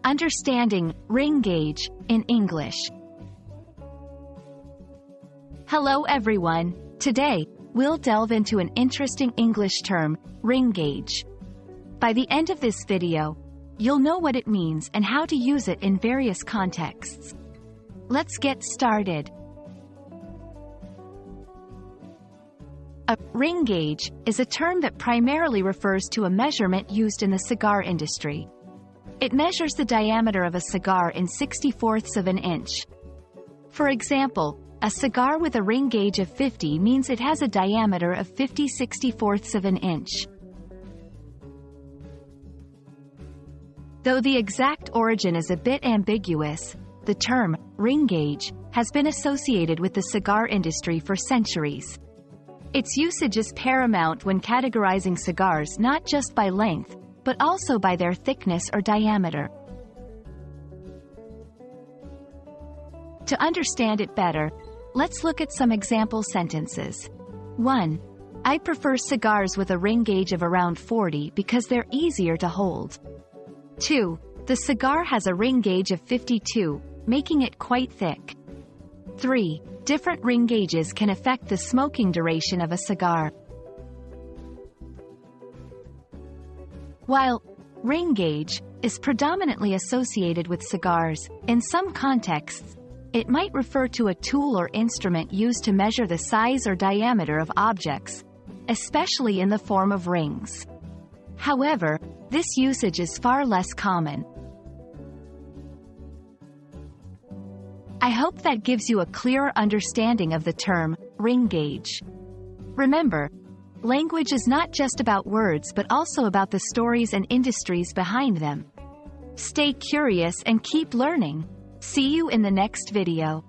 Understanding ring gauge in English. Hello everyone. Today, we'll delve into an interesting English term, ring gauge. By the end of this video, you'll know what it means and how to use it in various contexts. Let's get started. A ring gauge is a term that primarily refers to a measurement used in the cigar industry. It measures the diameter of a cigar in 60/4 of an inch. For example, a cigar with a ring gauge of 50 means it has a diameter of 50/64 of an inch. Though the exact origin is a bit ambiguous, the term ring gauge has been associated with the cigar industry for centuries. Its usage is paramount when categorizing cigars not just by length, but also by their thickness or diameter. To understand it better, let's look at some example sentences. 1. I prefer cigars with a ring gauge of around 40 because they're easier to hold. 2. The cigar has a ring gauge of 52, making it quite thick. 3. Different ring gauges can affect the smoking duration of a cigar. While ring gauge is predominantly associated with cigars, in some contexts, it might refer to a tool or instrument used to measure the size or diameter of objects, especially in the form of rings. However, this usage is far less common. I hope that gives you a clearer understanding of the term ring gauge. Remember, language is not just about words but also about the stories and industries behind them. Stay curious and keep learning. See you in the next video.